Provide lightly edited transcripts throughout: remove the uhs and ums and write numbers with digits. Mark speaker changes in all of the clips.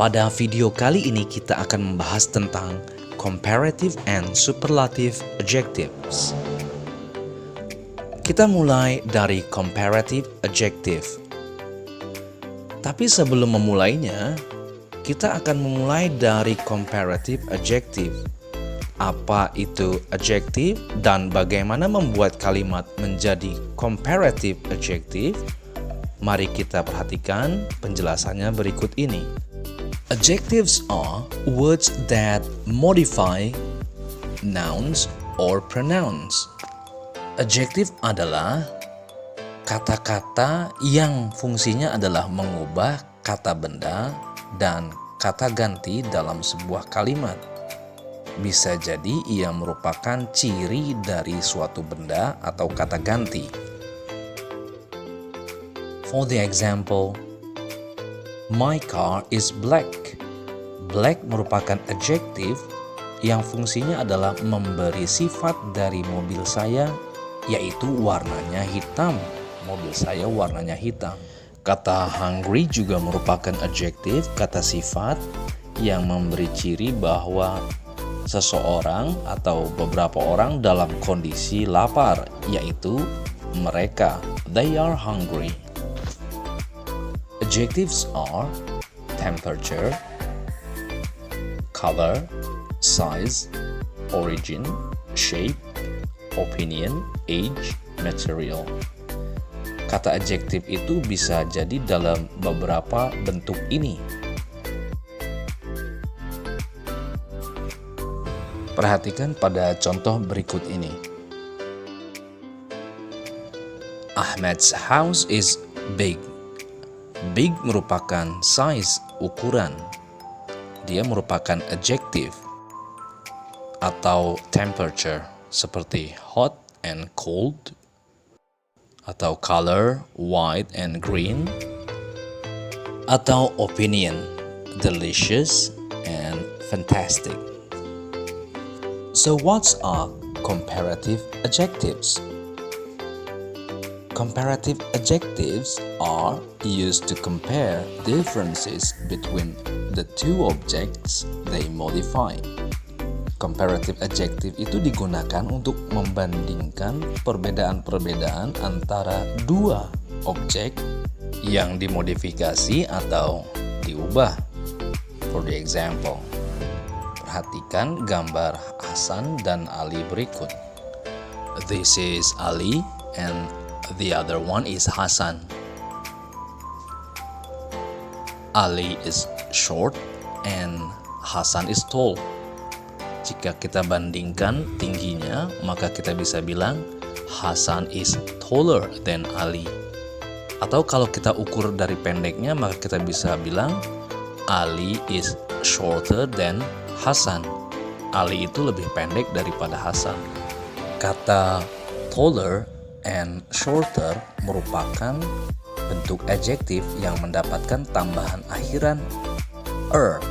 Speaker 1: Pada video kali ini kita akan membahas tentang comparative and superlative adjectives. Kita mulai dari comparative adjective. Tapi sebelum memulainya, kita akan memulai dari comparative adjective. Apa itu adjective dan bagaimana membuat kalimat menjadi comparative adjective? Mari kita perhatikan penjelasannya berikut ini. Adjectives are words that modify nouns or pronouns. Adjective adalah kata-kata yang fungsinya adalah mengubah kata benda dan kata ganti dalam sebuah kalimat. Bisa jadi ia merupakan ciri dari suatu benda atau kata ganti. For the example, my car is black. Black merupakan adjektif yang fungsinya adalah memberi sifat dari mobil saya, yaitu warnanya hitam. Mobil saya warnanya hitam. Kata hungry juga merupakan adjektif, kata sifat yang memberi ciri bahwa seseorang atau beberapa orang dalam kondisi lapar, yaitu mereka, they are hungry. Adjectives are temperature, color, size, origin, shape, opinion, age, material. Kata adjektif itu bisa jadi dalam beberapa bentuk ini. Perhatikan pada contoh berikut ini. Ahmed's house is big. Big merupakan size, ukuran. Dia merupakan adjektif. Atau temperature, seperti hot and cold. Atau color, white and green. Atau opinion, delicious and fantastic. So what's are comparative adjectives? Comparative adjectives are used to compare differences between the two objects they modify. Comparative adjective itu digunakan untuk membandingkan perbedaan-perbedaan antara dua objek yang dimodifikasi atau diubah. For the example, perhatikan gambar Hasan dan Ali berikut. This is Ali and the other one is Hasan. Ali is short and Hasan is tall. Jika kita bandingkan tingginya, maka kita bisa bilang Hasan is taller than Ali. Atau kalau kita ukur dari pendeknya, maka kita bisa bilang Ali is shorter than Hasan. Ali itu lebih pendek daripada Hasan. Kata taller and shorter merupakan bentuk adjektif yang mendapatkan tambahan akhiran er.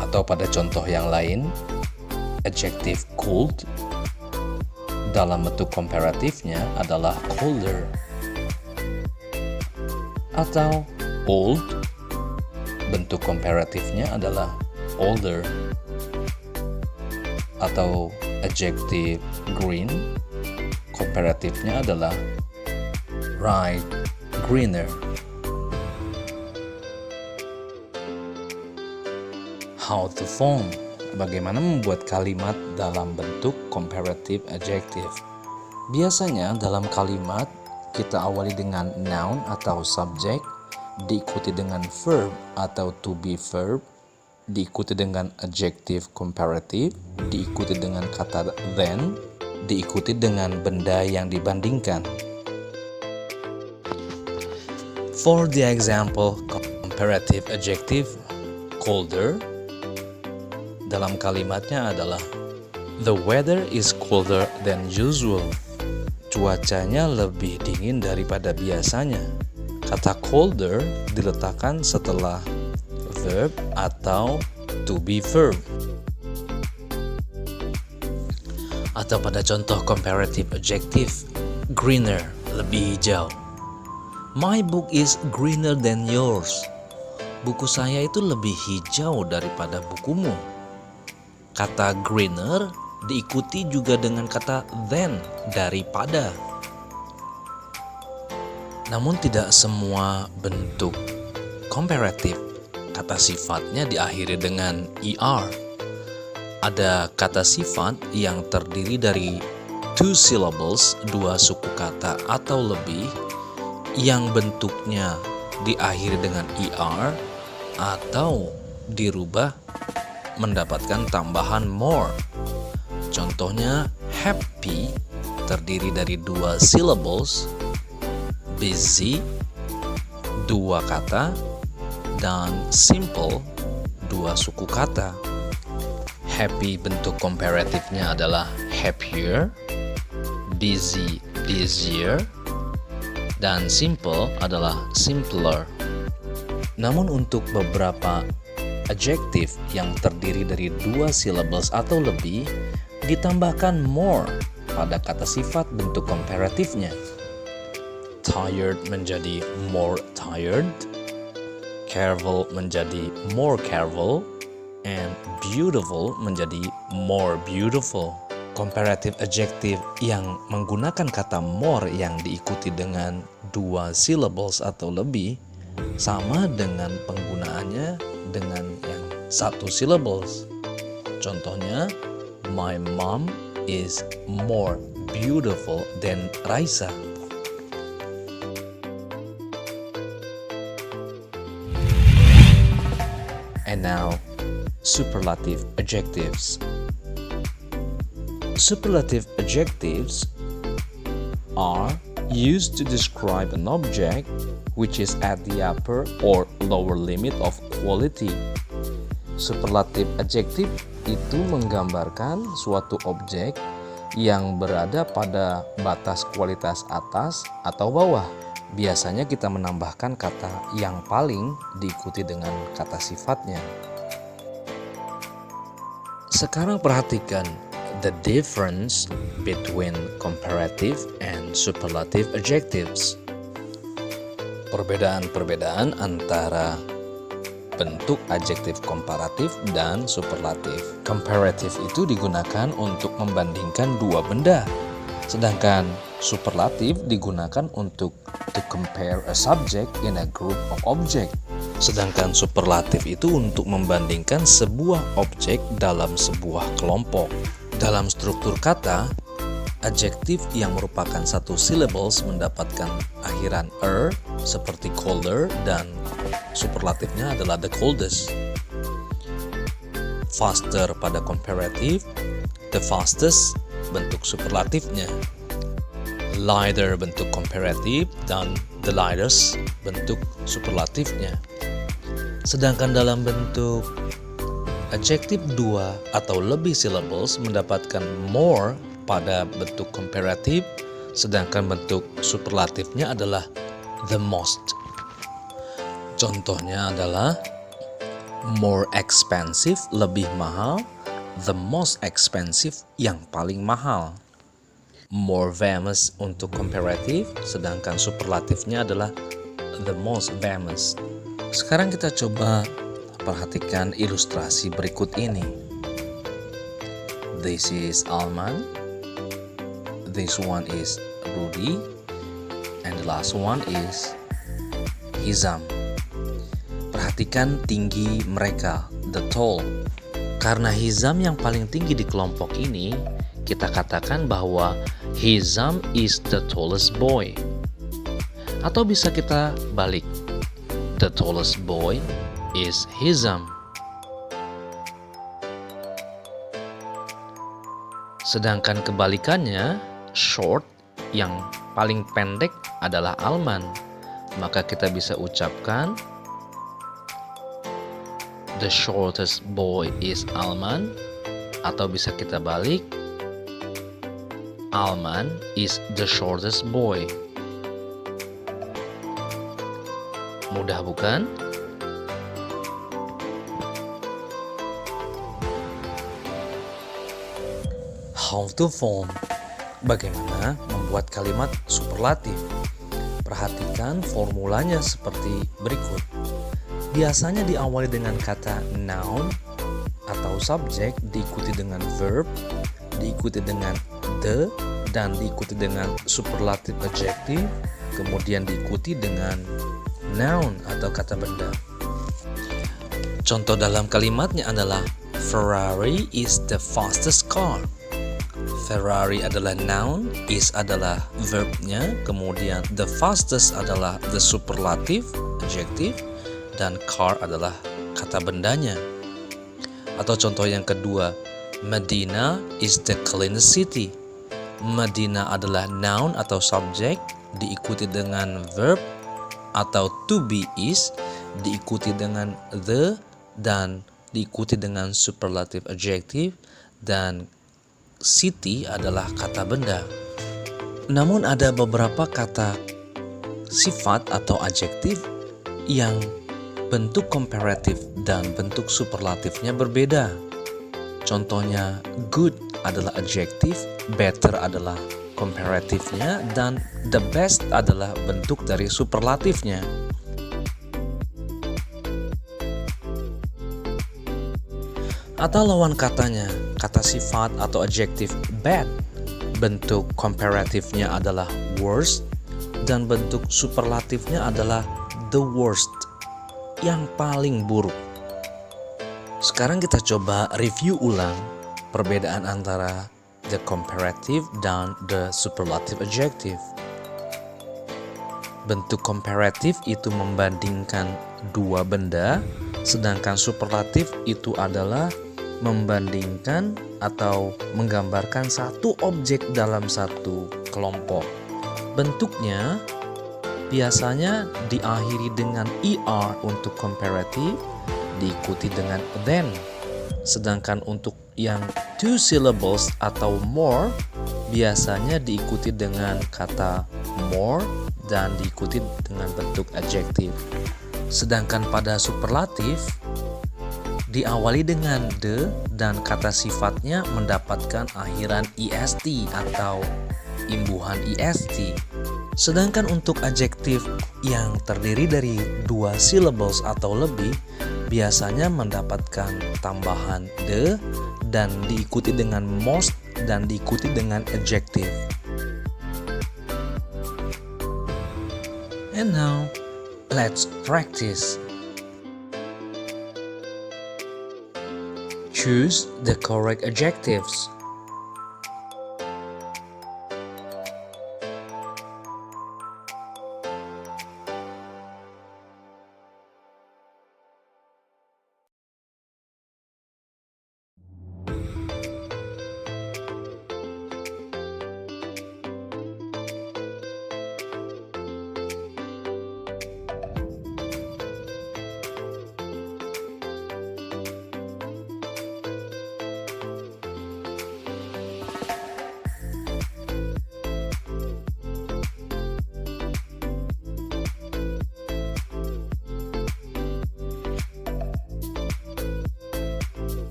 Speaker 1: Atau pada contoh yang lain, adjektif cold dalam bentuk komparatifnya adalah colder. Atau old, bentuk komparatifnya adalah older. Atau adjektif green, komparatifnya adalah bright, greener. How to form, bagaimana membuat kalimat dalam bentuk comparative adjective. Biasanya dalam kalimat kita awali dengan noun atau subject, diikuti dengan verb atau to be verb, diikuti dengan adjective comparative, diikuti dengan kata then, diikuti dengan benda yang dibandingkan. For the example, comparative adjective colder, dalam kalimatnya adalah the weather is colder than usual. Cuacanya lebih dingin daripada biasanya. Kata colder diletakkan setelah verb atau to be verb. Atau pada contoh comparative adjective, greener, lebih hijau. My book is greener than yours. Buku saya itu lebih hijau daripada bukumu. Kata greener diikuti juga dengan kata than, daripada. Namun tidak semua bentuk komparatif kata sifatnya diakhiri dengan er. Ada kata sifat yang terdiri dari two syllables, dua suku kata atau lebih, yang bentuknya diakhiri dengan er atau dirubah mendapatkan tambahan more. Contohnya happy terdiri dari dua syllables, busy dua kata, dan simple dua suku kata. Happy bentuk komparatifnya adalah happier, busy busier, dan simple adalah simpler. Namun untuk beberapa adjektif yang terdiri dari dua syllables atau lebih, ditambahkan more pada kata sifat bentuk komparatifnya. Tired menjadi more tired, careful menjadi more careful, and beautiful menjadi more beautiful. Comparative adjective yang menggunakan kata more yang diikuti dengan dua syllables atau lebih sama dengan penggunaannya dengan yang satu syllables. Contohnya, my mom is more beautiful than Raisa. And now, superlative adjectives. Superlative adjectives are used to describe an object which is at the upper or lower limit of quality. Superlative adjective itu menggambarkan suatu objek yang berada pada batas kualitas atas atau bawah. Biasanya kita menambahkan kata yang paling diikuti dengan kata sifatnya. Sekarang perhatikan the difference between comparative and superlative adjectives. Perbedaan-perbedaan antara bentuk adjektif komparatif dan superlatif. Comparative itu digunakan untuk membandingkan dua benda, sedangkan superlatif digunakan untuk to compare a subject in a group of object. Sedangkan superlatif itu untuk membandingkan sebuah objek dalam sebuah kelompok. Dalam struktur kata, adjektif yang merupakan satu syllables mendapatkan akhiran er seperti colder, dan superlatifnya adalah the coldest. Faster pada comparative, the fastest bentuk superlatifnya. Lighter bentuk komparatif dan the lightest bentuk superlatifnya. Sedangkan dalam bentuk adjektif dua atau lebih syllables mendapatkan more pada bentuk komparatif, sedangkan bentuk superlatifnya adalah the most. Contohnya adalah more expensive, lebih mahal, the most expensive, yang paling mahal. More famous untuk comparative, sedangkan superlatifnya adalah the most famous. Sekarang kita coba perhatikan ilustrasi berikut ini. This is Alman, this one is Rudy, and the last one is Hizam. Perhatikan tinggi mereka, the tall. Karena Hizam yang paling tinggi di kelompok ini, kita katakan bahwa Hizam is the tallest boy. Atau bisa kita balik, the tallest boy is Hizam. Sedangkan kebalikannya, short yang paling pendek adalah Alman. Maka kita bisa ucapkan the shortest boy is Alman, atau bisa kita balik, Alman is the shortest boy. Mudah bukan? How to form. Bagaimana membuat kalimat superlatif? Perhatikan formulanya seperti berikut. Biasanya diawali dengan kata noun atau subjek, diikuti dengan verb, diikuti dengan the, dan diikuti dengan superlative adjective, kemudian diikuti dengan noun atau kata benda. Contoh dalam kalimatnya adalah Ferrari is the fastest car. Ferrari adalah noun, is adalah verbnya, kemudian the fastest adalah the superlative adjective, dan car adalah kata bendanya. Atau contoh yang kedua, Medina is the cleanest city. Medina adalah noun atau subjek, diikuti dengan verb atau to be is, diikuti dengan the, dan diikuti dengan superlative adjective, dan city adalah kata benda. Namun ada beberapa kata sifat atau adjektif yang bentuk komparatif dan bentuk superlatifnya berbeda. Contohnya, good adalah adjektif, better adalah komparatifnya, dan the best adalah bentuk dari superlatifnya. Atau lawan katanya, kata sifat atau adjektif bad, bentuk komparatifnya adalah worst, dan bentuk superlatifnya adalah the worst, yang paling buruk. Sekarang kita coba review ulang perbedaan antara the comparative dan the superlative adjective. Bentuk komparatif itu membandingkan dua benda, sedangkan superlatif itu adalah membandingkan atau menggambarkan satu objek dalam satu kelompok. Bentuknya biasanya diakhiri dengan er untuk comparative, diikuti dengan than. Sedangkan untuk yang two syllables atau more, biasanya diikuti dengan kata more dan diikuti dengan bentuk adjektif. Sedangkan pada superlatif, diawali dengan the dan kata sifatnya mendapatkan akhiran est atau imbuhan est. Sedangkan untuk adjektif yang terdiri dari dua syllables atau lebih, biasanya mendapatkan tambahan the dan diikuti dengan most dan diikuti dengan adjective. And now, let's practice. Choose the correct adjectives.